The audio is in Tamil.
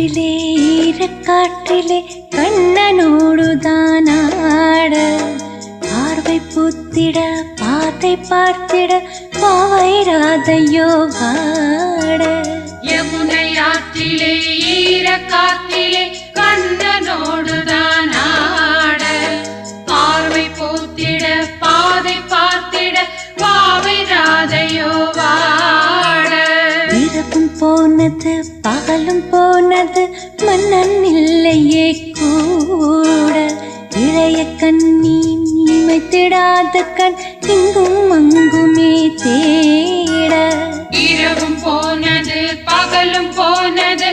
காற்றிலே ஈரக்காற்றிலே கண்ணனோடுதான் ஆட பார்வை பூத்திட பாதை பார்த்திட பாவை ராதையோ வாட யமுனை ஆற்றிலே ஈரக்காற்றிலே கண்ணனோடுதான் ஆட பார்வை பூத்திட பாதை பார்த்திட பாவை ராதையோ வாட இரவும் போனது பகலும் போனது மன்னன் இல்லையே கூட இளைய கண்ணி நீமைத்திடாத கண் இங்கும் அங்குமே தேட இரவும் போனது பகலும் போனது